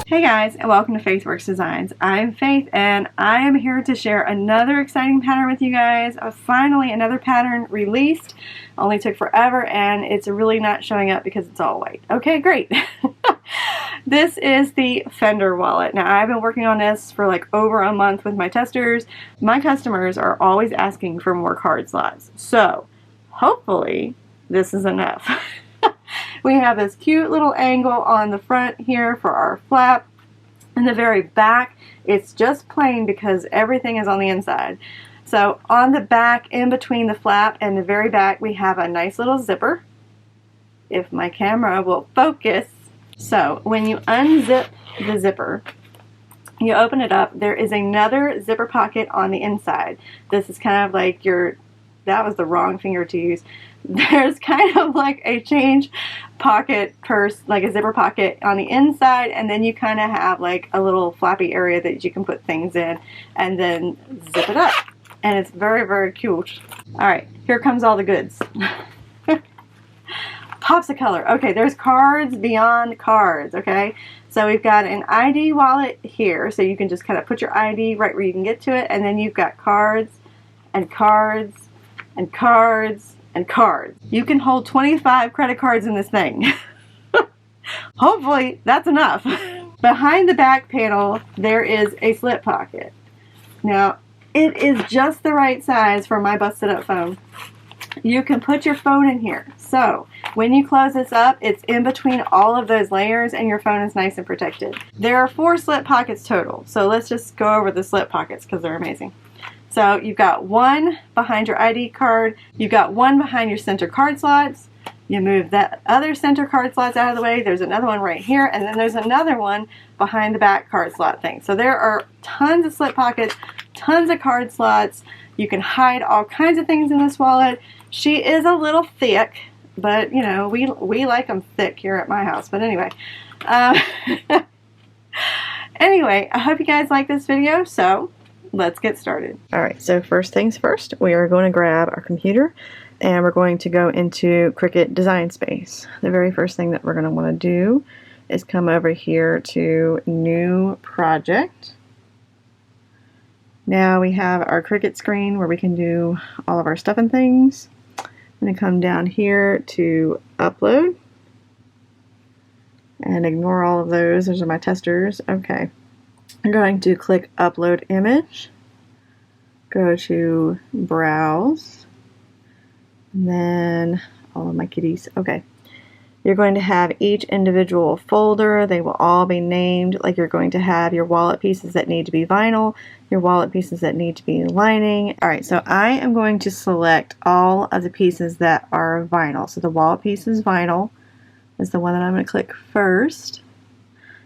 Hey guys, and welcome to Faithwerks Designs. I'm Faith, and I am here to share another exciting pattern with you guys. Finally, another pattern released. Only took forever, and it's really not showing up because it's all white. Okay, great. This is the Fender wallet. Now, I've been working on this for like over a month with my testers. My customers are always asking for more card slots, so hopefully this is enough. We have this cute little angle on the front here for our flap. In the very back, it's just plain because everything is on the inside. So on the back, in between the flap and the very back, we have a nice little zipper, if my camera will focus. So when you unzip the zipper, you open it up, there is another zipper pocket on the inside. This is kind of like that was the wrong finger to use. There's kind of like a change pocket purse, like a zipper pocket on the inside, and then you kind of have like a little flappy area that you can put things in and then zip it up. And it's very, very cute. Alright, here comes all the goods. Pops of color. Okay, there's cards beyond cards, okay? So we've got an ID wallet here, so you can just kind of put your ID right where you can get to it, and then you've got cards and cards and cards and cards. You can hold 25 credit cards in this thing. Hopefully that's enough. Behind the back panel there is a slip pocket. Now it is just the right size for my busted up phone. You can put your phone in here. So when you close this up, it's in between all of those layers and your phone is nice and protected. There are 4 slip pockets total. So let's just go over the slip pockets because they're amazing. So you've got one behind your ID card, you've got one behind your center card slots, you move that other center card slots out of the way, there's another one right here, and then there's another one behind the back card slot thing. So there are tons of slip pockets, tons of card slots. You can hide all kinds of things in this wallet. She is a little thick, but you know, we like them thick here at my house. But anyway, anyway, I hope you guys like this video, so let's get started. Alright, so first things first, we are going to grab our computer and we're going to go into Cricut Design Space. The very first thing that we're going to want to do is come over here to New Project. Now we have our Cricut screen where we can do all of our stuff and things. I'm going to come down here to Upload and ignore all of those. Those are my testers. Okay. I'm going to click Upload Image, go to Browse, and then all of my kitties. Okay. You're going to have each individual folder. They will all be named, like you're going to have your wallet pieces that need to be vinyl, your wallet pieces that need to be lining. Alright, so I am going to select all of the pieces that are vinyl. So the wallet piece is vinyl, is the one that I'm going to click first.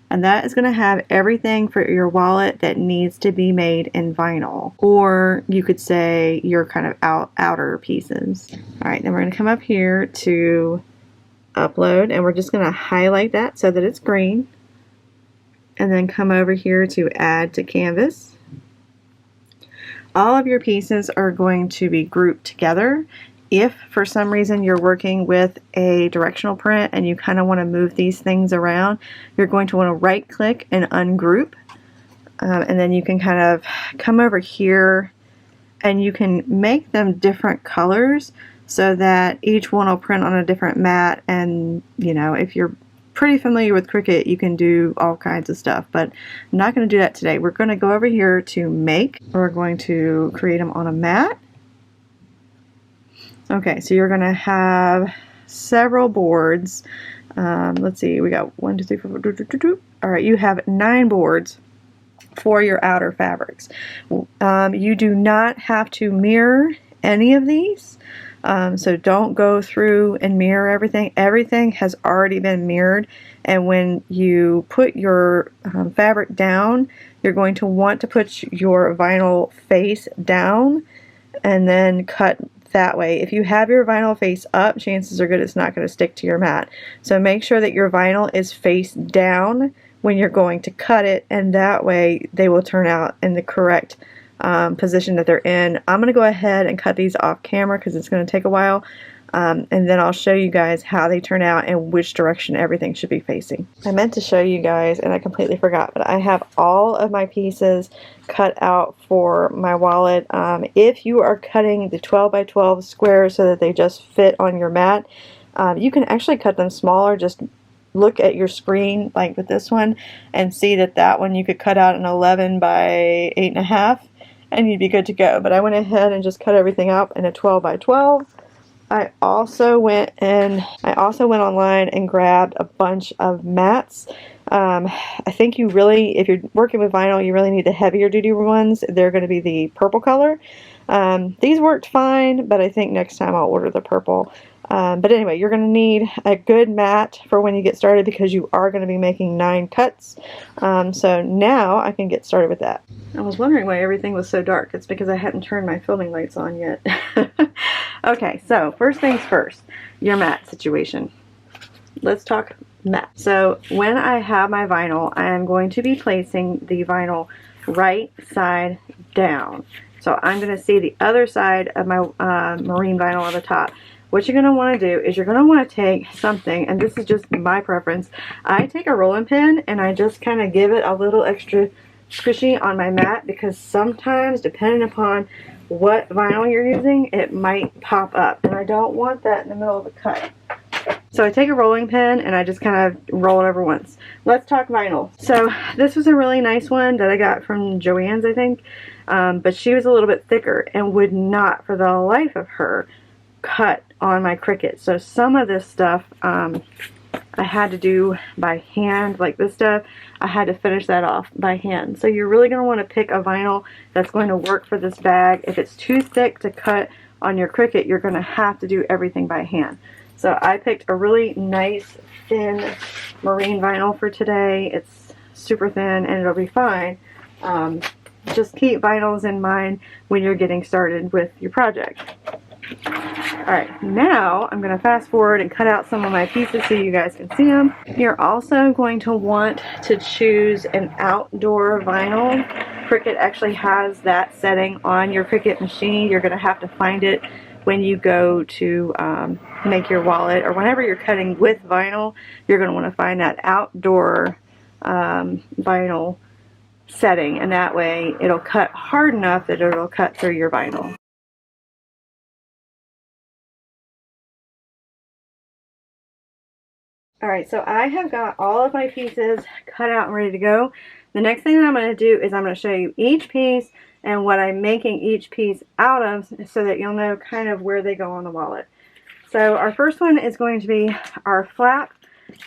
And that is going to have everything for your wallet that needs to be made in vinyl. Or you could say your kind of outer pieces. Alright, then we're going to come up here to Upload, and we're just going to highlight that so that it's green. And then come over here to Add to Canvas. All of your pieces are going to be grouped together. If for some reason you're working with a directional print and you kind of want to move these things around, you're going to want to right click and ungroup, and then you can kind of come over here and you can make them different colors so that each one will print on a different mat. And you know, if you're pretty familiar with Cricut, you can do all kinds of stuff, but I'm not going to do that today. We're going to go over here to Make. We're going to create them on a mat. Okay, so you're going to have several boards. Let's see, we got 1, 2, 3, 4, 5. Alright, you have 9 boards for your outer fabrics. You do not have to mirror any of these, so don't go through and mirror everything. Everything has already been mirrored, and when you put your fabric down, you're going to want to put your vinyl face down and then cut that way. If you have your vinyl face up, chances are good it's not going to stick to your mat. So make sure that your vinyl is face down when you're going to cut it, and that way they will turn out in the correct position that they're in. I'm going to go ahead and cut these off camera because it's going to take a while. and then I'll show you guys how they turn out and which direction everything should be facing. I meant to show you guys and I completely forgot, but I have all of my pieces cut out for my wallet. If you are cutting the 12 by 12 squares so that they just fit on your mat, you can actually cut them smaller. Just look at your screen like with this one and see that that one you could cut out an 11 by 8.5 and you'd be good to go. But I went ahead and just cut everything up in a 12 by 12. I also went online and grabbed a bunch of mats. I think you really, if you're working with vinyl, you really need the heavier duty ones. They're going to be the purple color. These worked fine, but I think next time I'll order the purple. But anyway, you're going to need a good mat for when you get started because you are going to be making 9 cuts. So now I can get started with that. I was wondering why everything was so dark. It's because I hadn't turned my filming lights on yet. Okay, so first things first, your mat situation. Let's talk mat. So when I have my vinyl, I am going to be placing the vinyl right side down. So I'm going to see the other side of my marine vinyl on the top. What you're going to want to do is you're going to want to take something, and this is just my preference. I take a rolling pin and I just kind of give it a little extra squishy on my mat because sometimes, depending upon what vinyl you're using, it might pop up, and I don't want that in the middle of the cut. So I take a rolling pin and I just kind of roll it over once. Let's talk vinyl. So this was a really nice one that I got from Joann's, I think, but she was a little bit thicker and would not, for the life of her, cut on my Cricut. So some of this stuff I had to do by hand, like this stuff. I had to finish that off by hand. So you're really going to want to pick a vinyl that's going to work for this bag. If it's too thick to cut on your Cricut, you're going to have to do everything by hand. So I picked a really nice thin marine vinyl for today. It's super thin and it'll be fine. Just keep vinyls in mind when you're getting started with your project. Alright, now I'm going to fast forward and cut out some of my pieces so you guys can see them. You're also going to want to choose an outdoor vinyl. Cricut actually has that setting on your Cricut machine. You're going to have to find it when you go to make your wallet, or whenever you're cutting with vinyl, you're going to want to find that outdoor vinyl setting, and that way it'll cut hard enough that it'll cut through your vinyl. Alright, so I have got all of my pieces cut out and ready to go. The next thing that I'm going to do is I'm going to show you each piece and what I'm making each piece out of so that you'll know kind of where they go on the wallet. So our first one is going to be our flap.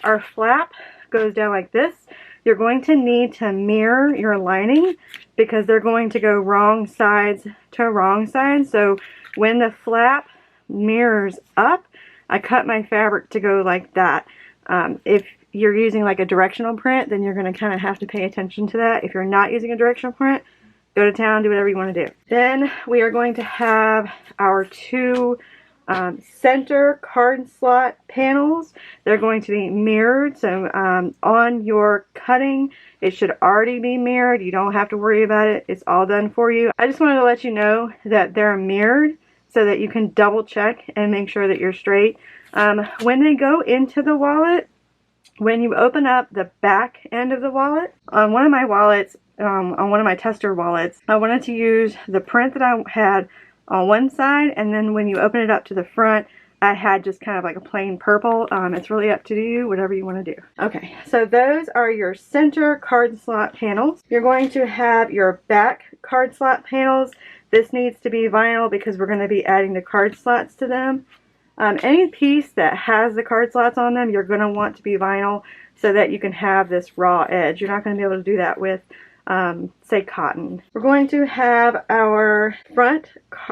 Our flap goes down like this. You're going to need to mirror your lining because they're going to go wrong sides to wrong sides. So when the flap mirrors up, I cut my fabric to go like that. If you're using like a directional print, then you're going to kind of have to pay attention to that. If you're not using a directional print, go to town, do whatever you want to do. Then we are going to have our 2 center card slot panels. They're going to be mirrored, so on your cutting it should already be mirrored. You don't have to worry about it. It's all done for you. I just wanted to let you know that they're mirrored so that you can double check and make sure that you're straight. When they go into the wallet, when you open up the back end of the wallet, on one of my wallets, on one of my tester wallets, I wanted to use the print that I had on one side, and then when you open it up to the front, I had just kind of like a plain purple. It's really up to you, whatever you want to do. Okay, so those are your center card slot panels. You're going to have your back card slot panels. This needs to be vinyl because we're going to be adding the card slots to them. Any piece that has the card slots on them, you're going to want to be vinyl so that you can have this raw edge. You're not going to be able to do that with, say, cotton. We're going to have our front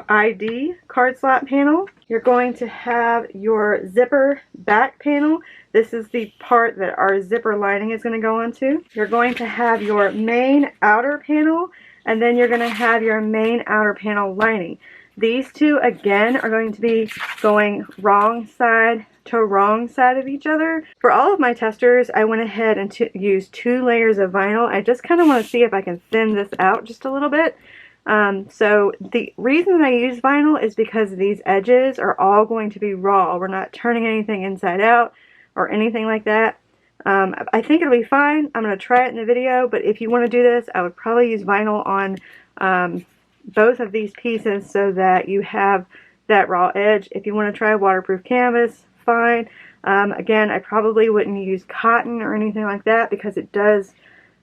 ID card slot panel. You're going to have your zipper back panel. This is the part that our zipper lining is going to go onto. You're going to have your main outer panel, and then you're going to have your main outer panel lining. These two, again, are going to be going wrong side to wrong side of each other. For all of my testers, I went ahead and used 2 layers of vinyl. I just kind of want to see if I can thin this out just a little bit. So the reason that I use vinyl is because these edges are all going to be raw. We're not turning anything inside out or anything like that. I think it'll be fine. I'm going to try it in the video, but if you want to do this, I would probably use vinyl on both of these pieces so that you have that raw edge. If you want to try waterproof canvas, fine. Again, I probably wouldn't use cotton or anything like that because it does,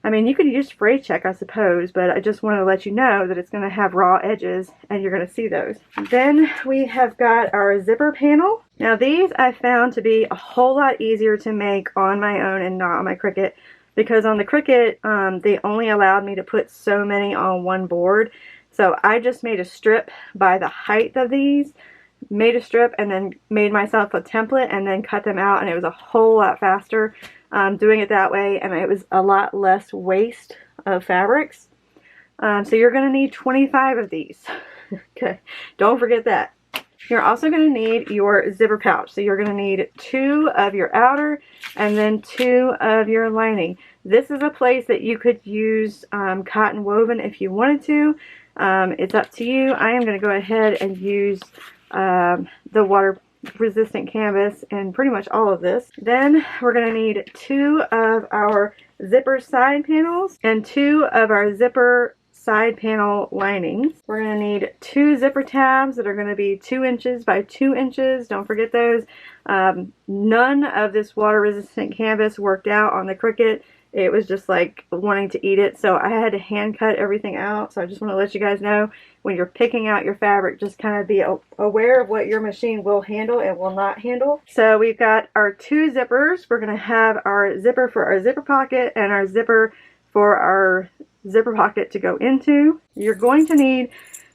I mean, you could use spray check, I suppose, but I just want to let you know that it's going to have raw edges and you're going to see those. Then we have got our zipper panel. Now these I found to be a whole lot easier to make on my own and not on my Cricut, because on the Cricut they only allowed me to put so many on one board. So I just made a strip by the height of these, made a strip, and then made myself a template and then cut them out, and it was a whole lot faster doing it that way, and it was a lot less waste of fabrics. So you're going to need 25 of these. Okay, don't forget that. You're also going to need your zipper pouch. So you're going to need 2 of your outer and then 2 of your lining. This is a place that you could use cotton woven if you wanted to. It's up to you. I am going to go ahead and use the water resistant canvas in pretty much all of this. Then we're going to need 2 of our zipper side panels and 2 of our zipper side panel linings. We're going to need 2 zipper tabs that are going to be 2 inches by 2 inches. Don't forget those. None of this water resistant canvas worked out on the Cricut. It was just like wanting to eat it, so I had to hand cut everything out. So I just want to let you guys know, when you're picking out your fabric, just kind of be aware of what your machine will handle and will not handle. So we've got our 2 zippers. We're going to have our zipper for our zipper pocket and our zipper for our zipper pocket to go into. You're going to need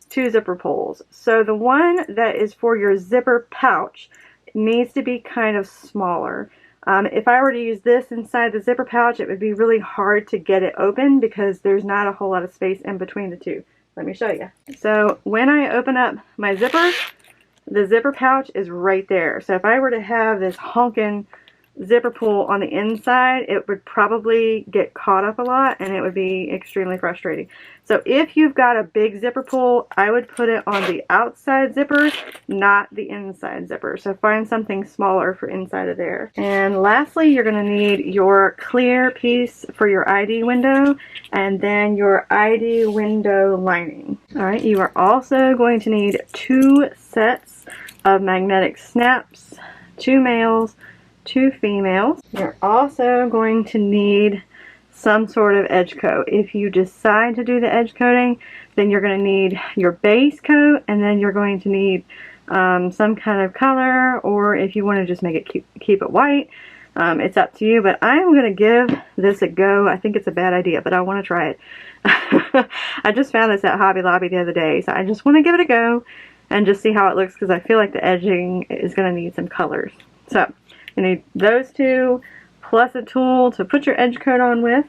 2 zipper pulls. So the one that is for your zipper pouch needs to be kind of smaller. If I were to use this inside the zipper pouch, it would be really hard to get it open because there's not a whole lot of space in between the two. Let me show you. So when I open up my zipper, the zipper pouch is right there. So if I were to have this honkin' zipper pull on the inside, it would probably get caught up a lot and it would be extremely frustrating. So if you've got a big zipper pull, I would put it on the outside zipper, not the inside zipper. So find something smaller for inside of there. And lastly, you're going to need your clear piece for your ID window and then your ID window lining. Alright, you are also going to need 2 sets of magnetic snaps, 2 males, 2 females. You're also going to need some sort of edge coat. If you decide to do the edge coating, then you're going to need your base coat, and then you're going to need some kind of color, or if you want to just make it keep it white, it's up to you. But I'm going to give this a go. I think it's a bad idea, but I want to try it. I just found this at Hobby Lobby the other day, so I just want to give it a go and just see how it looks, because I feel like the edging is going to need some colors. So you need those 2 plus a tool to put your edge coat on with.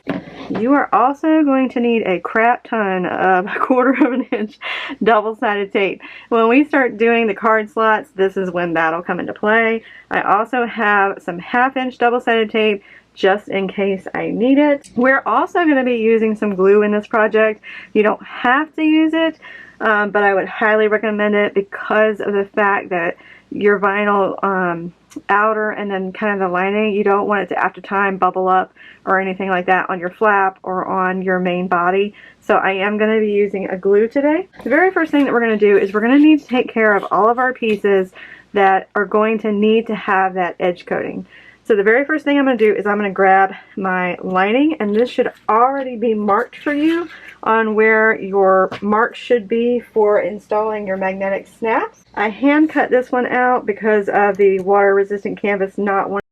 You are also going to need a crap ton of 1/4 of an inch double-sided tape. When we start doing the card slots, this is when that'll come into play. I also have some 1/2 inch double-sided tape just in case I need it. We're also going to be using some glue in this project. You don't have to use it, but I would highly recommend it because of the fact that your vinyl outer and then kind of the lining, you don't want it to after time bubble up or anything like that on your flap or on your main body. So I am going to be using a glue today. The very first thing that we're going to do is we're going to need to take care of all of our pieces that are going to need to have that edge coating. So the very first thing I'm going to do is I'm going to grab my lining, and this should already be marked for you on where your mark should be for installing your magnetic snaps. I hand cut this one out because of the water resistant canvas not wanting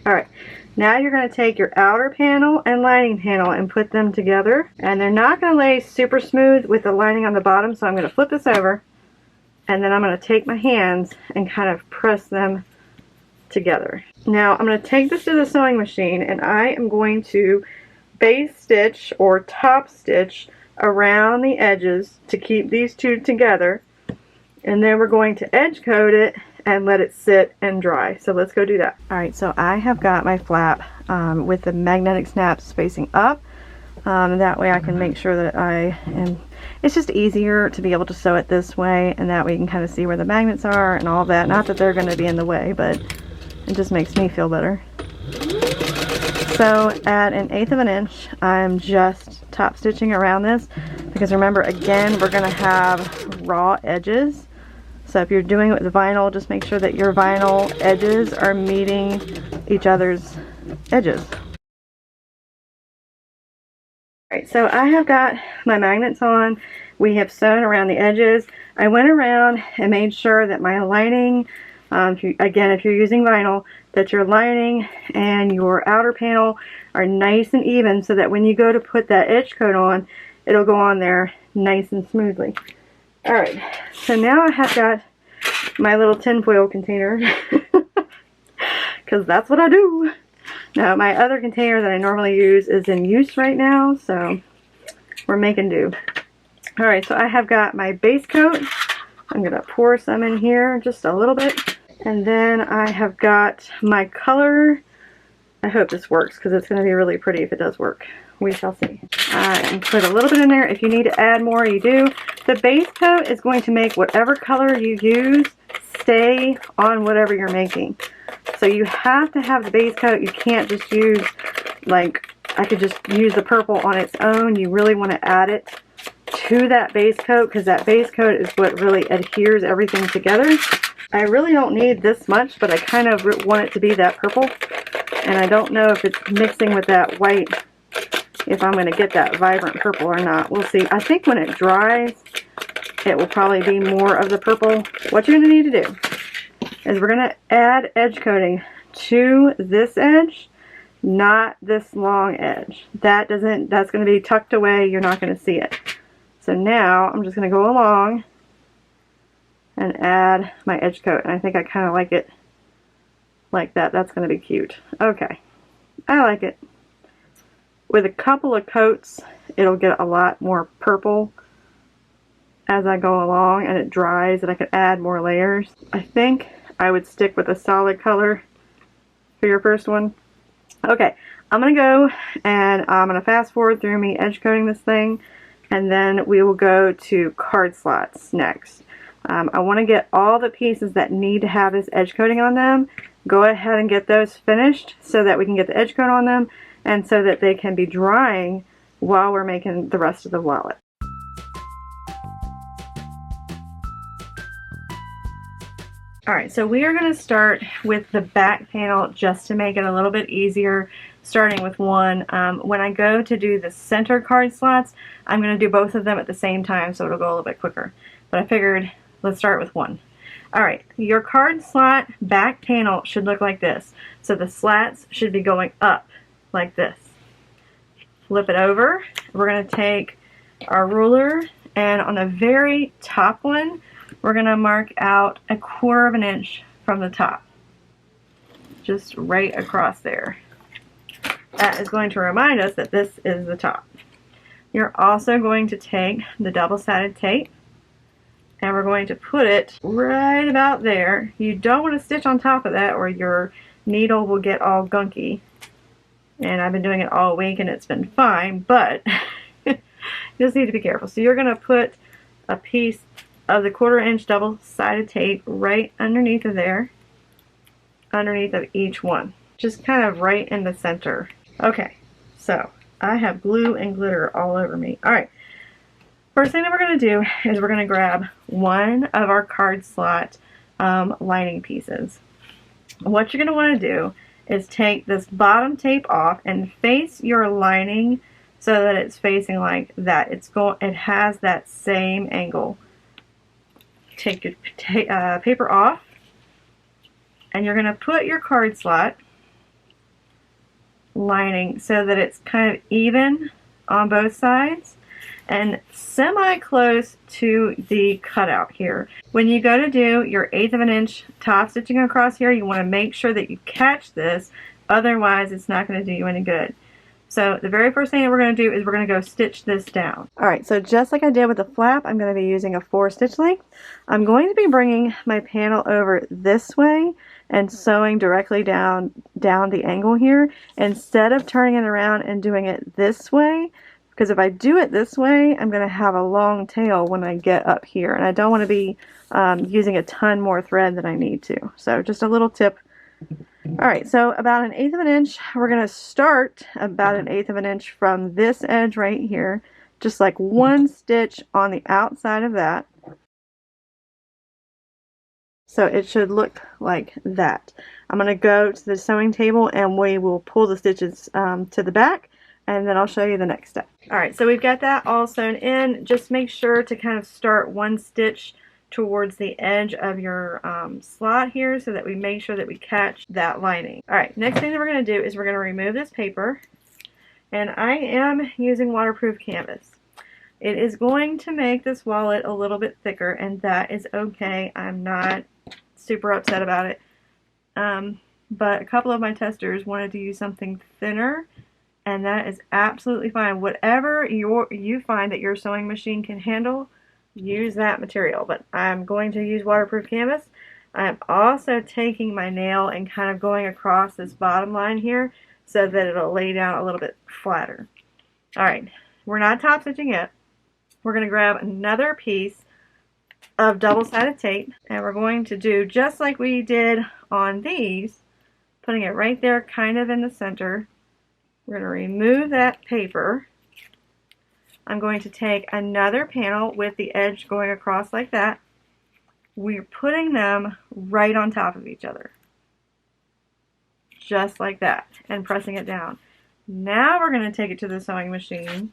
Alright, now you're going to take your outer panel and lining panel and put them together. And they're not going to lay super smooth with the lining on the bottom, so I'm going to flip this over. And then I'm going to take my hands and kind of press them together. Now I'm going to take this to the sewing machine and I am going to base stitch or top stitch around the edges to keep these two together. And then we're going to edge coat it and let it sit and dry. So let's go do that. Alright, so I have got my flap with the magnetic snaps facing up. That way I can make sure that it's just easier to be able to sew it this way, and that way you can kind of see where the magnets are and all that. Not that they're going to be in the way, but it just makes me feel better. So at 1/8 of an inch, I'm just top stitching around this, because remember, again, we're going to have raw edges. So if you're doing it with vinyl, just make sure that your vinyl edges are meeting each other's edges. Alright, so I have got my magnets on. We have sewn around the edges. I went around and made sure that my lining, if you're using vinyl, that your lining and your outer panel are nice and even, so that when you go to put that edge coat on, it'll go on there nice and smoothly. Alright, so now I have got my little tinfoil container, because that's what I do. Now my other container that I normally use is in use right now, so we're making do. Alright, so I have got my base coat. I'm going to pour some in here, just a little bit. And then I have got my color. I hope this works, because it's going to be really pretty if it does work. We shall see. And put a little bit in there. If you need to add more, you do. The base coat is going to make whatever color you use stay on whatever you're making. So you have to have the base coat. You can't just use, like, I could just use the purple on its own. You really want to add it to that base coat, because that base coat is what really adheres everything together. I really don't need this much, but I kind of want it to be that purple. And I don't know if it's mixing with that white, if I'm going to get that vibrant purple or not. We'll see. I think when it dries, it will probably be more of the purple. What you're going to need to do is we're going to add edge coating to this edge, not this long edge. That's going to be tucked away. You're not going to see it. So now I'm just going to go along and add my edge coat. And I think I kind of like it like that. That's going to be cute. Okay. I like it. With a couple of coats, it'll get a lot more purple as I go along, and it dries, and I can add more layers. I think I would stick with a solid color for your first one. Okay, I'm going to go and I'm going to fast forward through me edge coating this thing, and then we will go to card slots next. I want to get all the pieces that need to have this edge coating on them. Go ahead and get those finished so that we can get the edge coat on them, and so that they can be drying while we're making the rest of the wallet. Alright, so we are going to start with the back panel just to make it a little bit easier, starting with one. When I go to do the center card slots, I'm going to do both of them at the same time, so it'll go a little bit quicker. But I figured, let's start with one. Alright, your card slot back panel should look like this. So the slats should be going up like this. Flip it over. We're going to take our ruler, and on the very top one, we're going to mark out 1/4 of an inch from the top. Just right across there. That is going to remind us that this is the top. You're also going to take the double-sided tape, and we're going to put it right about there. You don't want to stitch on top of that, or your needle will get all gunky. And I've been doing it all week and it's been fine, but you just need to be careful. So you're going to put a piece of the 1/4 inch double-sided tape right underneath of there, underneath of each one, just kind of right in the center. Okay, so I have glue and glitter all over me. Alright, first thing that we're going to do is we're going to grab one of our card slot lining pieces. What you're going to want to do is take this bottom tape off and face your lining so that it's facing like that. It has that same angle. Take your paper off, and you're going to put your card slot lining so that it's kind of even on both sides and semi-close to the cutout here. When you go to do your 1/8 of an inch top stitching across here, you want to make sure that you catch this, otherwise it's not going to do you any good. So the very first thing that we're going to do is we're going to go stitch this down. Alright, so just like I did with the flap, I'm going to be using a 4 stitch length. I'm going to be bringing my panel over this way and sewing directly down the angle here instead of turning it around and doing it this way, because if I do it this way, I'm going to have a long tail when I get up here, and I don't want to be using a ton more thread than I need to. So just a little tip. Alright, so about 1/8 of an inch, we're going to start about 1/8 of an inch from this edge right here, just like one stitch on the outside of that. So it should look like that. I'm going to go to the sewing table and we will pull the stitches to the back, and then I'll show you the next step. Alright, so we've got that all sewn in. Just make sure to kind of start one stitch towards the edge of your slot here so that we make sure that we catch that lining. Alright, next thing that we're going to do is we're going to remove this paper, and I am using waterproof canvas. It is going to make this wallet a little bit thicker, and that is okay. I'm not super upset about it. But a couple of my testers wanted to use something thinner, and that is absolutely fine. Whatever you find that your sewing machine can handle, use that material, but I'm going to use waterproof canvas. I'm also taking my nail and kind of going across this bottom line here so that it'll lay down a little bit flatter. Alright, we're not top stitching yet. We're going to grab another piece of double-sided tape, and we're going to do just like we did on these, putting it right there kind of in the center. We're going to remove that paper. I'm going to take another panel with the edge going across like that. We're putting them right on top of each other. Just like that. And pressing it down. Now we're going to take it to the sewing machine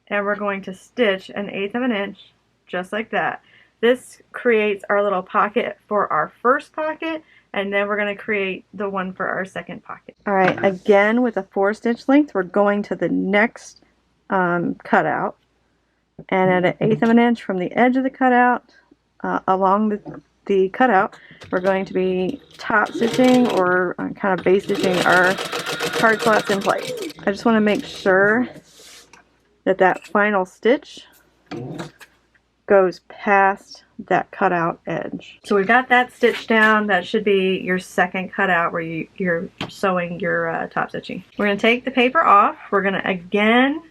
and we're going to stitch 1/8 of an inch just like that. This creates our little pocket for our first pocket, and then we're going to create the one for our second pocket. Alright, again with a 4 stitch length, we're going to the next cutout, and at 1/8 of an inch from the edge of the cutout along the cutout, we're going to be top stitching or kind of base stitching our card slots in place. I just want to make sure that that final stitch goes past that cutout edge. So we've got that stitch down. That should be your second cutout where you're sewing your top stitching. We're going to take the paper off. We're going to again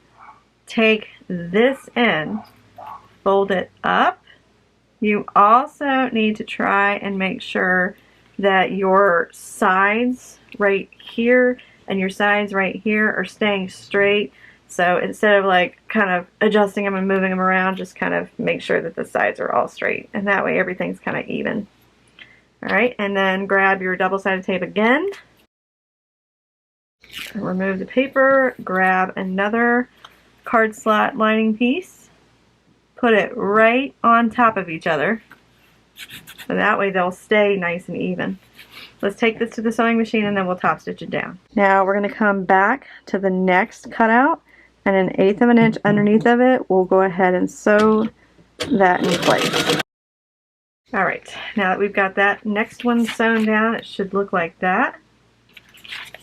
take this end, fold it up. You also need to try and make sure that your sides right here and your sides right here are staying straight. So instead of like kind of adjusting them and moving them around, just kind of make sure that the sides are all straight, and that way everything's kind of even. Alright, and then grab your double-sided tape again, remove the paper, grab another card slot lining piece, put it right on top of each other, so that way they'll stay nice and even. Let's take this to the sewing machine and then we'll top stitch it down. Now we're going to come back to the next cutout, and 1/8 of an inch underneath of it, we'll go ahead and sew that in place. Alright, now that we've got that next one sewn down, it should look like that.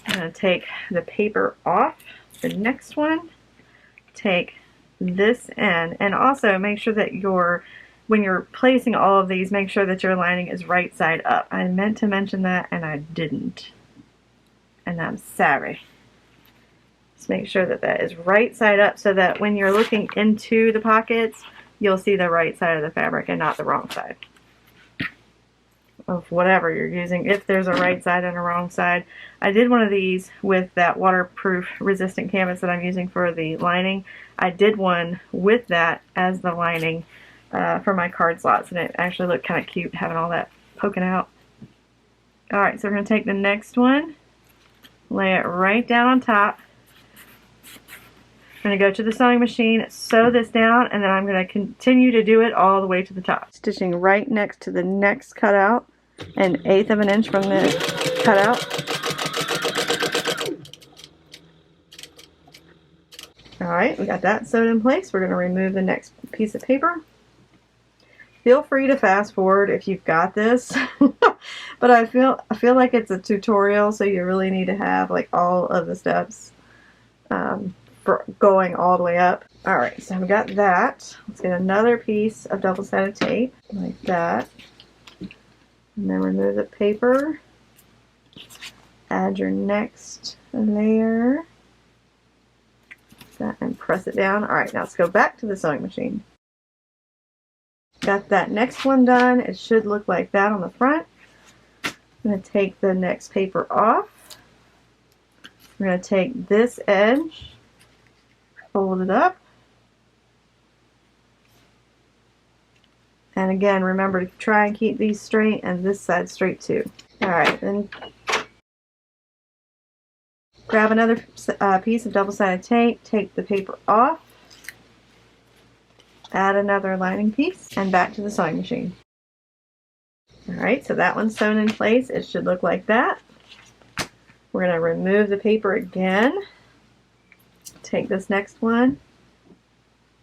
I'm going to take the paper off the next one, take this end, and also make sure that when you're placing all of these, make sure that your lining is right side up. I meant to mention that and I didn't, and I'm sorry. Just make sure that that is right side up so that when you're looking into the pockets, you'll see the right side of the fabric and not the wrong side of whatever you're using, if there's a right side and a wrong side. I did one of these with that waterproof resistant canvas that I'm using for the lining. I did one with that as the lining for my card slots, and it actually looked kind of cute having all that poking out. Alright, so we're going to take the next one, lay it right down on top. I'm going to go to the sewing machine, sew this down, and then I'm going to continue to do it all the way to the top. Stitching right next to the next cutout, 1/8 of an inch from the cutout. Alright, we got that sewed in place. We're going to remove the next piece of paper. Feel free to fast forward if you've got this, but I feel like it's a tutorial, so you really need to have like all of the steps for going all the way up. Alright, so we got that. Let's get another piece of double-sided tape like that, and then remove the paper. Add your next layer. That and press it down. Alright, now let's go back to the sewing machine. Got that next one done. It should look like that on the front. I'm going to take the next paper off. We're going to take this edge, fold it up, and again remember to try and keep these straight and this side straight too. Alright, then grab another piece of double-sided tape, take the paper off, add another lining piece, and back to the sewing machine. Alright, so that one's sewn in place. It should look like that. We're going to remove the paper again, take this next one,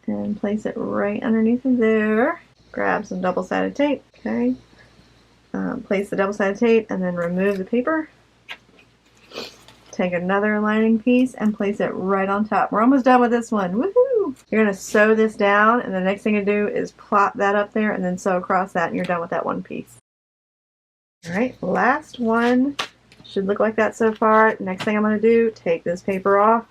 and place it right underneath of there. Grab some double-sided tape, okay. Place the double-sided tape and then remove the paper. Take another lining piece and place it right on top. We're almost done with this one. Woohoo! You're going to sew this down, and the next thing you do is plop that up there and then sew across that, and you're done with that one piece. Alright, last one. Should look like that so far. Next thing I'm going to do, take this paper off,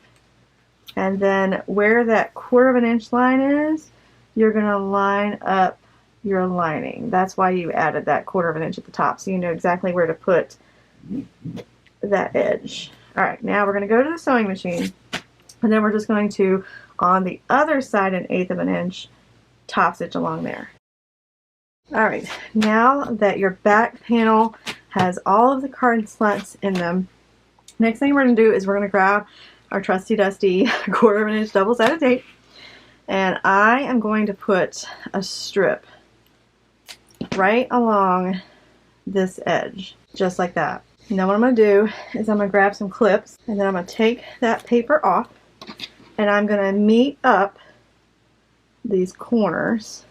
and then where that 1/4 inch line is, you're going to line up your lining. That's why you added that 1/4 inch at the top, so you know exactly where to put that edge. Alright, now we're going to go to the sewing machine, and then we're just going to, on the other side, 1/8 inch, top stitch along there. Alright, now that your back panel has all of the card slots in them, next thing we're going to do is we're going to grab our trusty dusty 1/4 inch double-sided tape, and I am going to put a strip right along this edge, just like that. Now what I'm going to do is I'm going to grab some clips, and then I'm going to take that paper off, and I'm going to meet up these corners,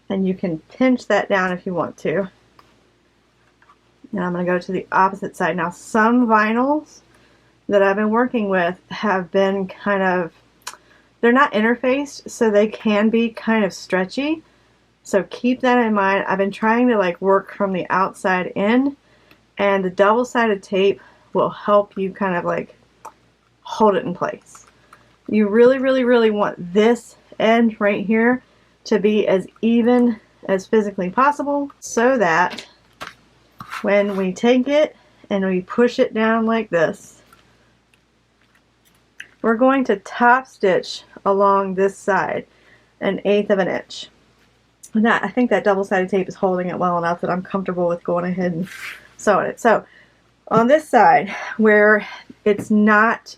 and you can pinch that down if you want to. And I'm going to go to the opposite side. Now some vinyls that I've been working with have been kind of, they're not interfaced, so they can be kind of stretchy, so keep that in mind. I've been trying to like work from the outside in, and the double-sided tape will help you kind of like hold it in place. You really, really, really want this edge right here to be as even as physically possible, so that when we take it and we push it down like this, we're going to top stitch along this side 1/8 inch. And that, I think that double-sided tape is holding it well enough that I'm comfortable with going ahead and sewing it. So on this side where it's not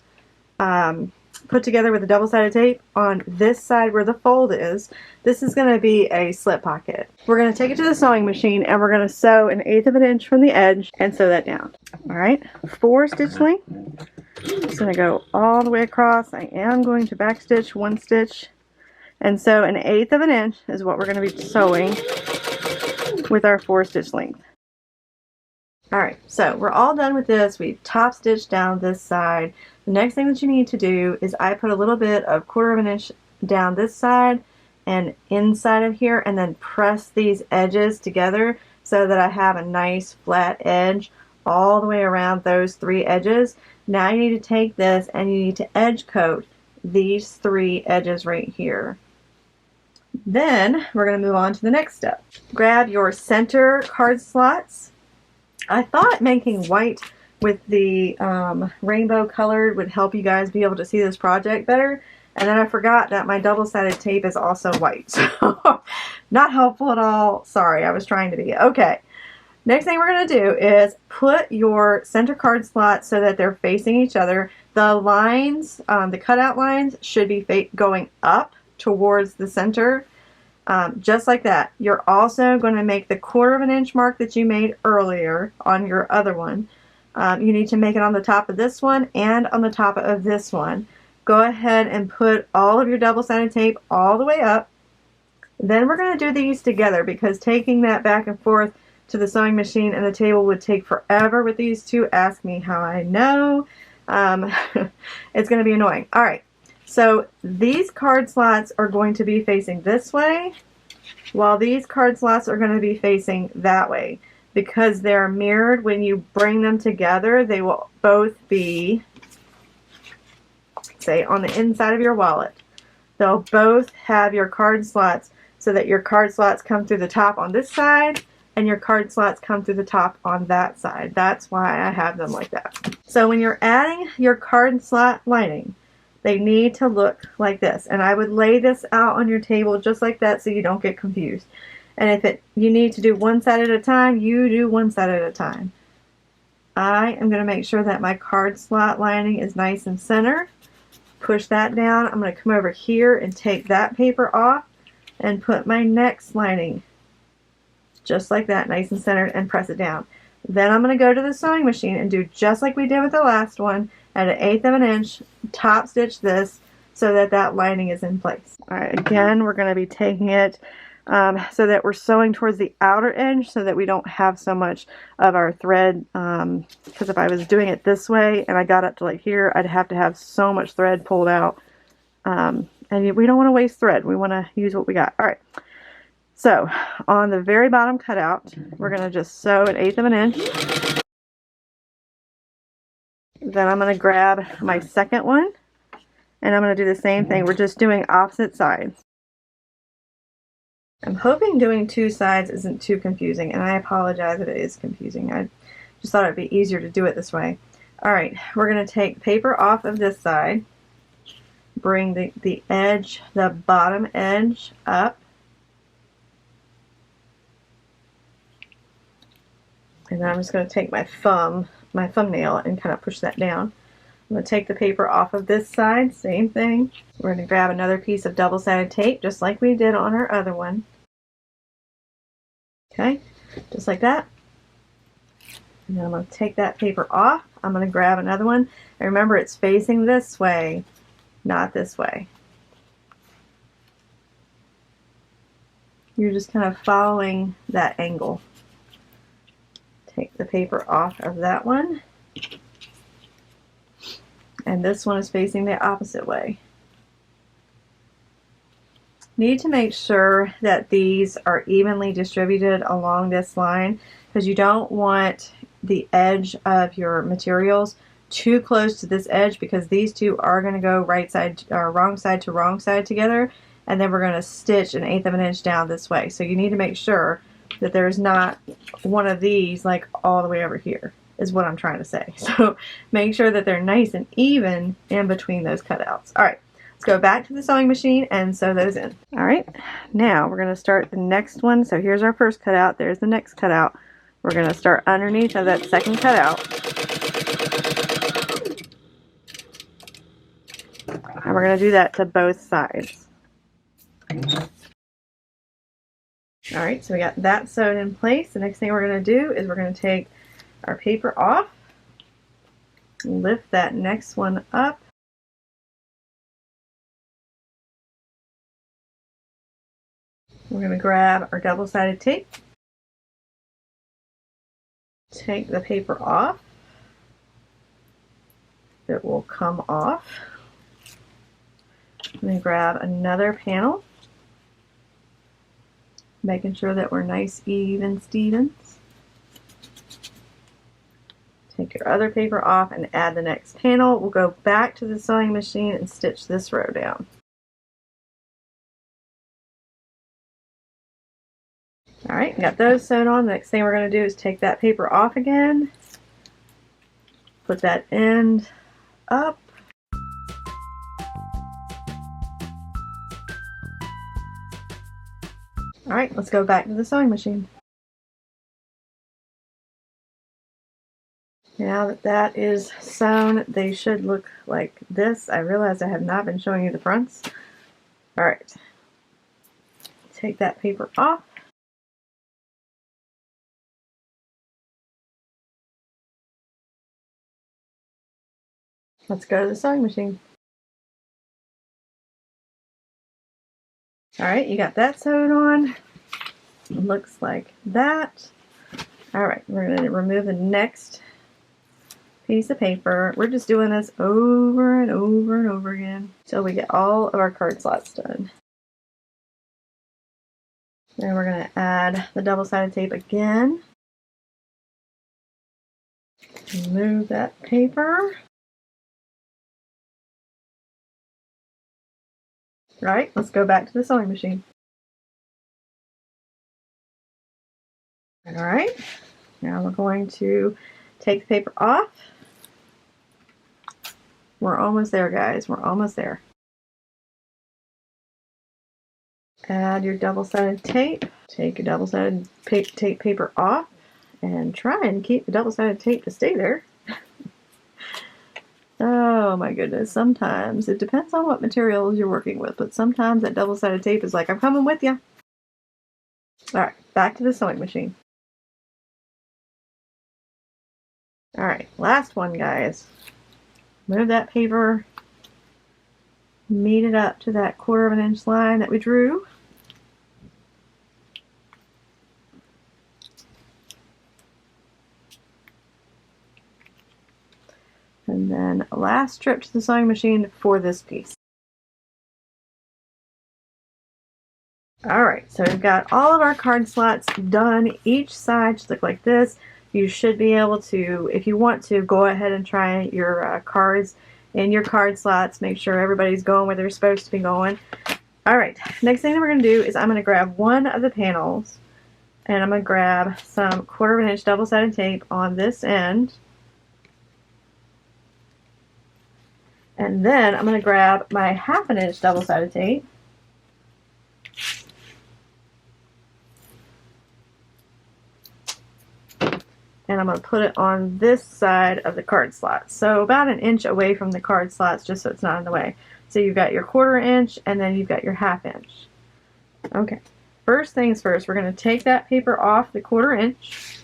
put together with the double-sided tape, on this side where the fold is, this is going to be a slip pocket. We're going to take it to the sewing machine, and we're going to sew 1/8 inch from the edge and sew that down. Alright, 4 stitch length. It's going to go all the way across. I am going to back stitch 1 stitch, and so 1/8 inch is what we're going to be sewing with our 4 stitch length. Alright, so we're all done with this. We've top stitched down this side. The next thing that you need to do is I put a little bit of 1/4 inch down this side and inside of here, and then press these edges together so that I have a nice flat edge all the way around those 3 edges. Now you need to take this and you need to edge coat these 3 edges right here. Then we're going to move on to the next step. Grab your center card slots. I thought making white with the rainbow colored would help you guys be able to see this project better, and then I forgot that my double-sided tape is also white, so not helpful at all. Sorry, I was trying to be. Okay, next thing we're going to do is put your center card slots so that they're facing each other. The lines, the cutout lines, should be going up towards the center, just like that. You're also going to make the 1/4 inch mark that you made earlier on your other one. You need to make it on the top of this one and on the top of this one. go ahead and put all of your double-sided tape all the way up. Then we're going to do these together because taking that back and forth to the sewing machine and the table would take forever with these two. Ask me how I know. It's going to be annoying. All right, so these card slots are going to be facing this way, while these card slots are going to be facing that way. Because they're mirrored, when you bring them together, they will both be, say, on the inside of your wallet. They'll both have your card slots so that your card slots come through the top on this side and your card slots come through the top on that side. That's why I have them like that. So when you're adding your card slot lining, they need to look like this. And I would lay this out on your table just like that so you don't get confused. And if you need to do one side at a time, you do one side at a time. I am going to make sure that my card slot lining is nice and centered. Push that down. I'm going to come over here and take that paper off and put my next lining just like that, nice and centered, and press it down. Then I'm going to go to the sewing machine and do just like we did with the last one, at 1/8 of an inch, top stitch this so that that lining is in place. Alright, again, we're going to be taking it so that we're sewing towards the outer edge so that we don't have so much of our thread, because if I was doing it this way and I got up to like here, I'd have to have so much thread pulled out, and we don't want to waste thread. We want to use what we got. Alright, so on the very bottom cutout, we're going to just sew at 1/8 of an inch. Then I'm going to grab my second one and I'm going to do the same thing. We're just doing opposite sides. I'm hoping doing two sides isn't too confusing, and I apologize if it is confusing. I just thought it'd be easier to do it this way. Alright, we're going to take paper off of this side, bring the edge, the bottom edge up, and then I'm just going to take my thumbnail and kind of push that down. I'm going to take the paper off of this side, same thing. We're going to grab another piece of double-sided tape, just like we did on our other one. Okay, just like that. And then I'm going to take that paper off. I'm going to grab another one. And remember, it's facing this way, not this way. You're just kind of following that angle. Take the paper off of that one. And this one is facing the opposite way. Need to make sure that these are evenly distributed along this line, because you don't want the edge of your materials too close to this edge, because these two are going to go right side or wrong side to wrong side together, and then we're going to stitch 1/8 of an inch down this way. So you need to make sure that there's not one of these like all the way over here, is what I'm trying to say. So make sure that they're nice and even in between those cutouts. Alright, let's go back to the sewing machine and sew those in. Alright, now we're going to start the next one. So here's our first cutout, there's the next cutout. We're going to start underneath of that second cutout. And we're going to do that to both sides. Alright, so we got that sewed in place. The next thing we're going to do is we're going to take our paper off, lift that next one up, we're going to grab our double-sided tape, take the paper off, it will come off, and then grab another panel, making sure that we're nice even Stevens. Take your other paper off and add the next panel. We'll go back to the sewing machine and stitch this row down. Alright, got those sewn on. The next thing we're going to do is take that paper off again, put that end up, alright, let's go back to the sewing machine. Now that that is sewn, they should look like this. I realize I have not been showing you the fronts. Alright, take that paper off. Let's go to the sewing machine. Alright, you got that sewed on. Looks like that. Alright, we're going to remove the next piece of paper. We're just doing this over and over and over again until we get all of our card slots done. Then we're going to add the double-sided tape again. Remove that paper. Right, let's go back to the sewing machine. Alright, now we're going to take the paper off. We're almost there, guys. We're almost there. Add your double-sided tape. Take your double-sided tape paper off and try and keep the double-sided tape to stay there. Oh my goodness, sometimes it depends on what materials you're working with, but sometimes that double-sided tape is like, I'm coming with you. Alright, back to the sewing machine. Alright, last one, guys. Move that paper, meet it up to that 1/4 inch line that we drew. And then last trip to the sewing machine for this piece. Alright, so we've got all of our card slots done. Each side should look like this. You should be able to, if you want to, go ahead and try your cards in your card slots. Make sure everybody's going where they're supposed to be going. Alright, next thing that we're going to do is I'm going to grab one of the panels and I'm going to grab some 1/4 inch double-sided tape on this end. And then I'm going to grab my 1/2 inch double-sided tape. And I'm going to put it on this side of the card slot. So about 1 inch away from the card slots, just so it's not in the way. So you've got your 1/4 inch and then you've got your 1/2 inch. Okay, first things first, we're going to take that paper off the 1/4 inch.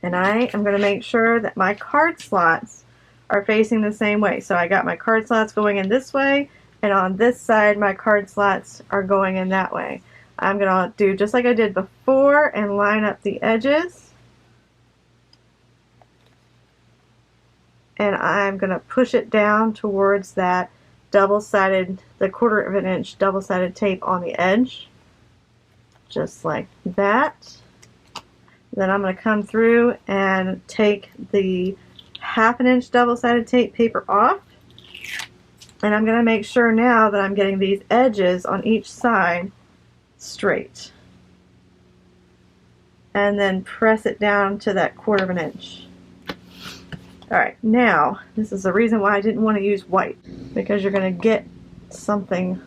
And I am going to make sure that my card slots are facing the same way. So I got my card slots going in this way, and on this side my card slots are going in that way. I'm going to do just like I did before and line up the edges. And I'm going to push it down towards that double-sided, the 1/4 inch double-sided tape on the edge. Just like that. Then I'm going to come through and take the 1/2 inch double-sided tape paper off, and I'm going to make sure now that I'm getting these edges on each side straight, and then press it down to that 1/4 inch. Alright, now this is the reason why I didn't want to use white, because you're going to get something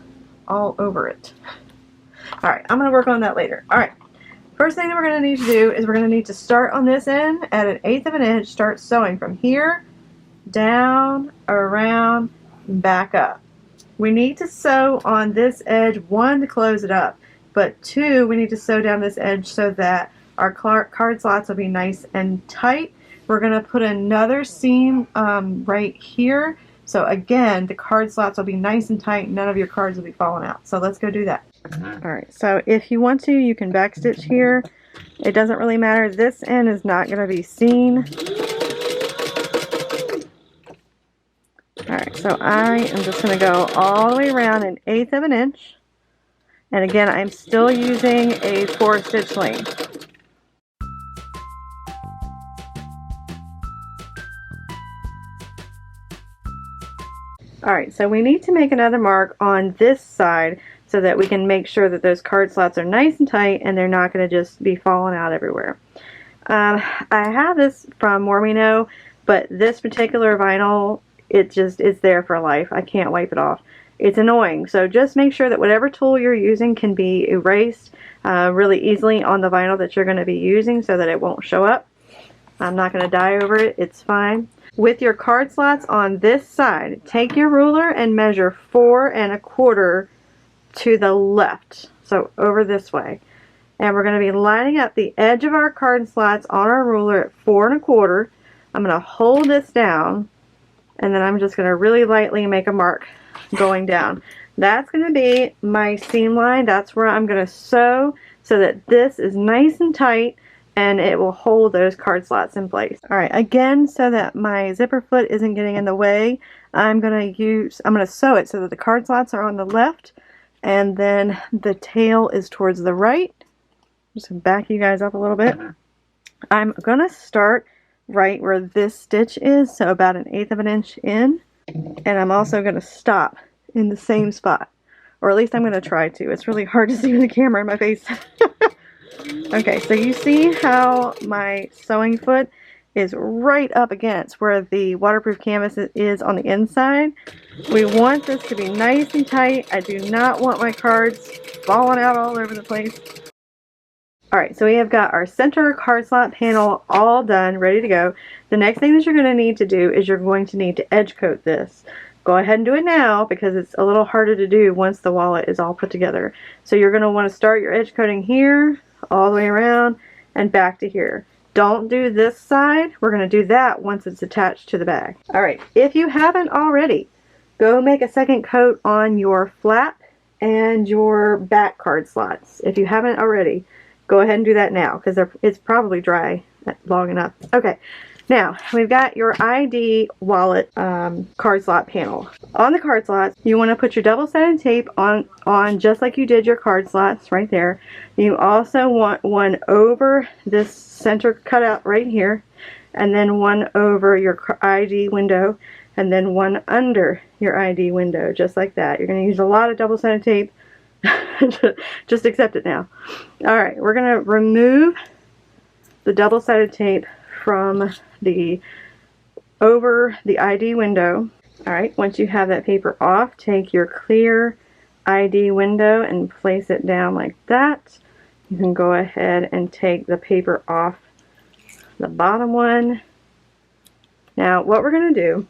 all over it. Alright, I'm going to work on that later. Alright, first thing that we're going to need to do is we're going to need to start on this end at 1/8 inch, start sewing from here, down, around, and back up. We need to sew on this edge, 1, to close it up, but 2, we need to sew down this edge so that our card slots will be nice and tight. We're going to put another seam right here, so again the card slots will be nice and tight, none of your cards will be falling out. So let's go do that. Alright, so if you want to, you can backstitch here. It doesn't really matter. This end is not going to be seen. Alright, so I am just going to go all the way around 1/8 inch. And again, I'm still using a 4-stitch length. Alright, so we need to make another mark on this side so that we can make sure that those card slots are nice and tight and they're not going to just be falling out everywhere. I have this from Mormino, but this particular vinyl, it's there for life. I can't wipe it off. It's annoying, so just make sure that whatever tool you're using can be erased really easily on the vinyl that you're going to be using so that it won't show up. I'm not going to die over it, it's fine. With your card slots on this side, take your ruler and measure 4 1/4 to the left, so over this way. And we're going to be lining up the edge of our card slots on our ruler at 4 1/4. I'm going to hold this down, and then I'm just going to really lightly make a mark going down. That's going to be my seam line. That's where I'm going to sew so that this is nice and tight and it will hold those card slots in place. Alright, again, so that my zipper foot isn't getting in the way, I'm going to sew it so that the card slots are on the left and then the tail is towards the right. Just to back you guys up a little bit. I'm going to start right where this stitch is, so about 1/8 of an inch in, and I'm also going to stop in the same spot, or at least I'm going to try to. It's really hard to see with the camera in my face. Okay, so you see how my sewing foot is right up against where the waterproof canvas is on the inside. We want this to be nice and tight. I do not want my cards falling out all over the place. Alright, so we have got our center card slot panel all done, ready to go. The next thing that you're going to need to do is you're going to need to edge coat this. Go ahead and do it now because it's a little harder to do once the wallet is all put together. So you're going to want to start your edge coating here, all the way around, and back to here. Don't do this side. We're going to do that once it's attached to the bag. Alright, if you haven't already, go make a second coat on your flap and your back card slots. If you haven't already, go ahead and do that now because it's probably dry long enough. Okay, now we've got your ID wallet card slot panel. On the card slots, you want to put your double-sided tape on just like you did your card slots right there. You also want one over this center cutout right here, and then one over your ID window, and then one under your ID window, just like that. You're going to use a lot of double-sided tape. Just accept it now. Alright, we're going to remove the double-sided tape from over the ID window. Alright, once you have that paper off, take your clear ID window and place it down like that. You can go ahead and take the paper off the bottom one. Now, what we're going to do,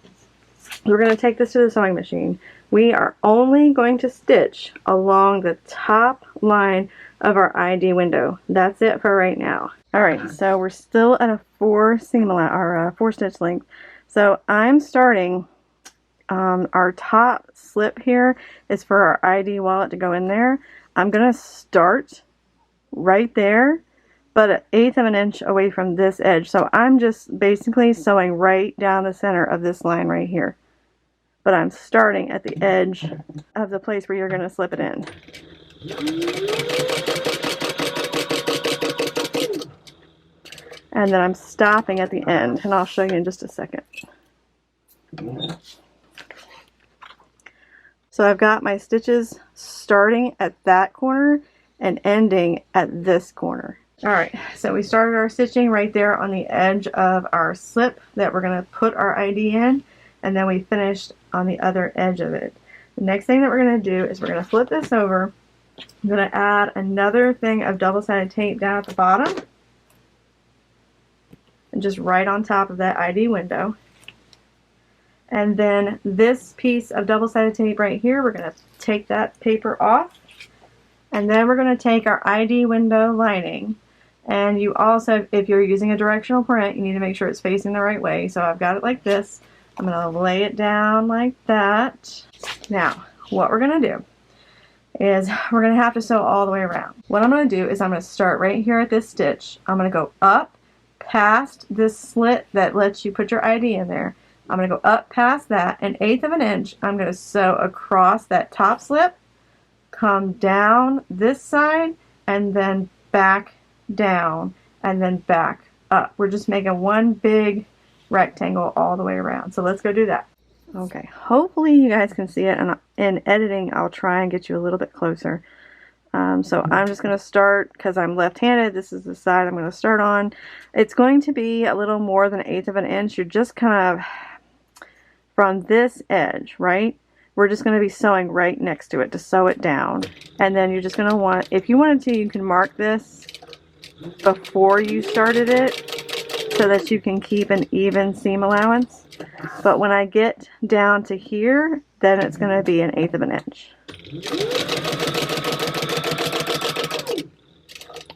we're going to take this to the sewing machine. We are only going to stitch along the top line of our ID window. That's it for right now. Alright, so we're still at a 4 stitch length. So I'm starting, our top slip here is for our ID wallet to go in there. I'm going to start right there, but 1/8 of an inch away from this edge. So I'm just basically sewing right down the center of this line right here. But I'm starting at the edge of the place where you're going to slip it in. And then I'm stopping at the end, and I'll show you in just a second. So I've got my stitches starting at that corner and ending at this corner. Alright, so we started our stitching right there on the edge of our slip that we're going to put our ID in. And then we finished on the other edge of it. The next thing that we're going to do is we're going to flip this over. I'm going to add another thing of double-sided tape down at the bottom. And just right on top of that ID window. And then this piece of double-sided tape right here, we're going to take that paper off. And then we're going to take our ID window lining. And you also, if you're using a directional print, you need to make sure it's facing the right way. So I've got it like this. I'm going to lay it down like that. Now, what we're going to do is we're going to have to sew all the way around. What I'm going to do is I'm going to start right here at this stitch. I'm going to go up past this slit that lets you put your ID in there. I'm going to go up past that, 1/8 of an inch. I'm going to sew across that top slip, come down this side, and then back down, and then back up. We're just making one big rectangle all the way around. So let's go do that. Okay, hopefully you guys can see it, and in editing I'll try and get you a little bit closer. So I'm just going to start, because I'm left-handed, this is the side I'm going to start on. It's going to be a little more than 1/8 of an inch. You're just kind of from this edge, right? We're just going to be sewing right next to it to sew it down. And then you're just going to want, if you wanted to, you can mark this before you started it, so that you can keep an even seam allowance. But when I get down to here, then it's going to be 1/8 of an inch.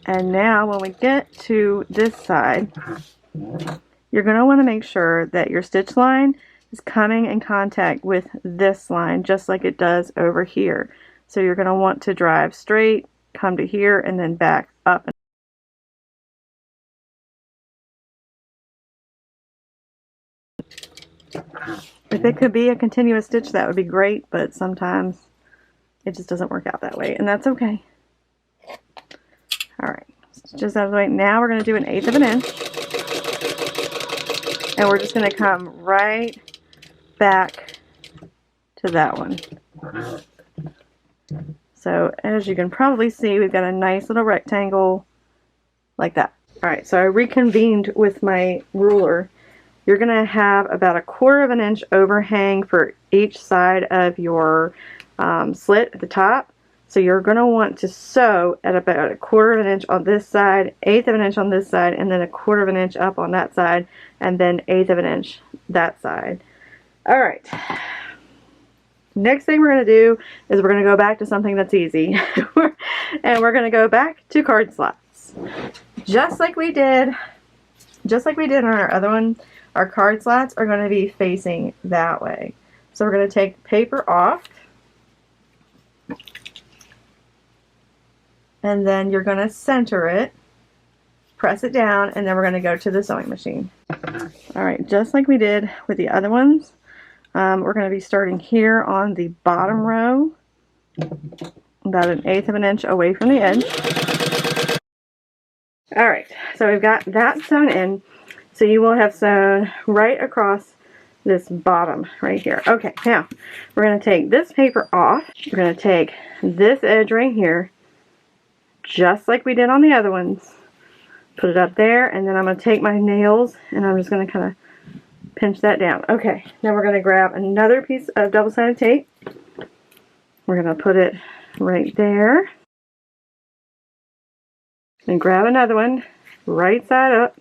And now when we get to this side, you're going to want to make sure that your stitch line is coming in contact with this line just like it does over here. So you're going to want to drive straight, come to here, and then back up. If it could be a continuous stitch, that would be great, but sometimes it just doesn't work out that way, and that's okay. Alright, just out of the way. Now we're going to do 1/8 of an inch, and we're just going to come right back to that one. So as you can probably see, we've got a nice little rectangle like that. Alright, so I reconvened with my ruler. You're going to have about 1/4 of an inch overhang for each side of your slit at the top. So you're going to want to sew at about 1/4 of an inch on this side, 1/8 of an inch on this side, and then 1/4 of an inch up on that side, and then 1/8 of an inch that side. Alright. Next thing we're going to do is we're going to go back to something that's easy. And we're going to go back to card slots. Just like we did on our other one, our card slots are going to be facing that way. So we're going to take the paper off, and then you're going to center it, press it down, and then we're going to go to the sewing machine. Alright, just like we did with the other ones, we're going to be starting here on the bottom row, about 1/8 of an inch away from the edge. Alright, so we've got that sewn in. So you will have sewn right across this bottom right here. Okay, now we're going to take this paper off. We're going to take this edge right here, just like we did on the other ones. Put it up there, and then I'm going to take my nails and I'm just going to kind of pinch that down. Okay, now we're going to grab another piece of double-sided tape. We're going to put it right there. And grab another one, right side up.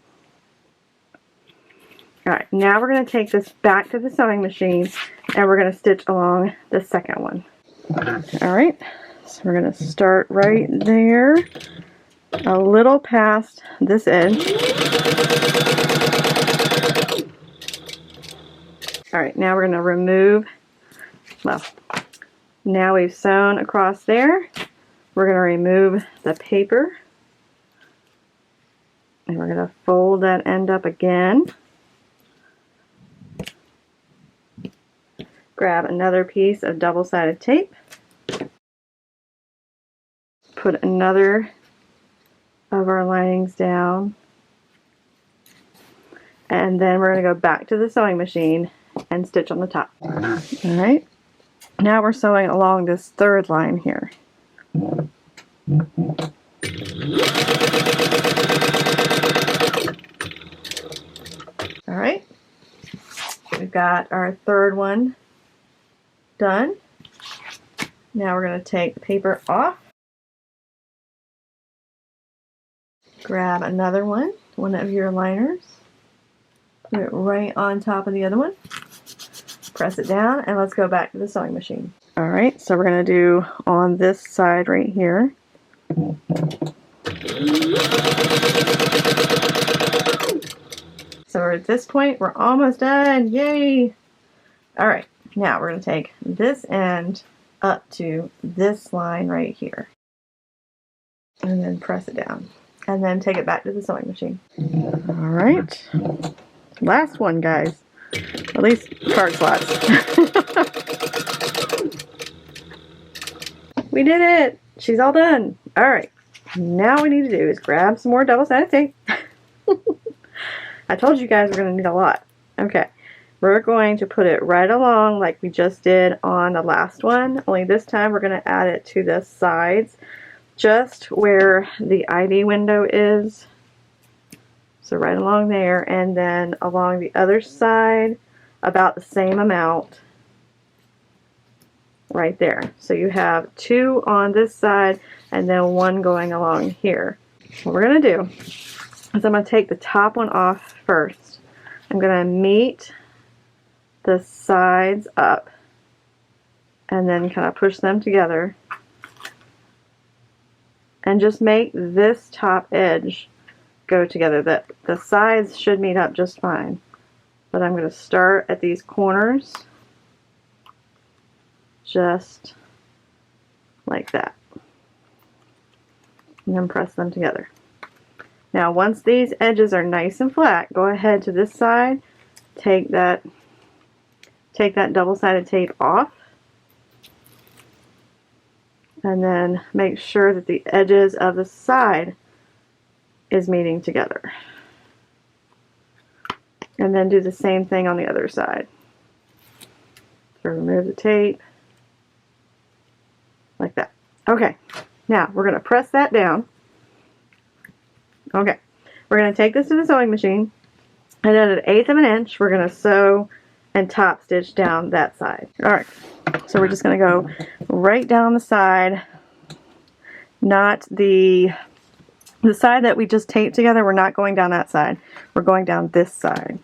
Alright, now we're going to take this back to the sewing machine and we're going to stitch along the second one. Alright, so we're going to start right there, a little past this edge. Alright, now we're going to remove, well, now we've sewn across there, we're going to remove the paper. And we're going to fold that end up again. Grab another piece of double-sided tape. Put another of our linings down. And then we're going to go back to the sewing machine and stitch on the top. Alright. Now we're sewing along this third line here. Alright. We've got our third one done. Now we're going to take the paper off. Grab another one of your liners. Put it right on top of the other one. Press it down, and let's go back to the sewing machine. Alright, so we're going to do on this side right here. So at this point, we're almost done. Yay! Alright, now we're going to take this end up to this line right here. And then press it down. And then take it back to the sewing machine. Alright. Last one, guys. At least card slots. We did it! She's all done. Alright. Now what we need to do is grab some more double-sided tape. I told you guys we're going to need a lot. Okay. We're going to put it right along like we just did on the last one. Only this time we're going to add it to the sides. Just where the ID window is. So right along there, and then along the other side about the same amount right there. So you have two on this side and then one going along here. What we're going to do is I'm going to take the top one off first. I'm going to meet the sides up and then kind of push them together. And just make this top edge go together. The sides should meet up just fine. But I'm going to start at these corners just like that. And then press them together. Now once these edges are nice and flat, go ahead to this side, take that double-sided tape off, and then make sure that the edges of the side is meeting together. And then do the same thing on the other side. So remove the tape like that. Okay, now we're going to press that down. Okay, we're going to take this to the sewing machine, and then at 1/8 of an inch we're going to sew and top stitch down that side. Alright, so we're just going to go right down the side, not the side that we just taped together. We're not going down that side, we're going down this side.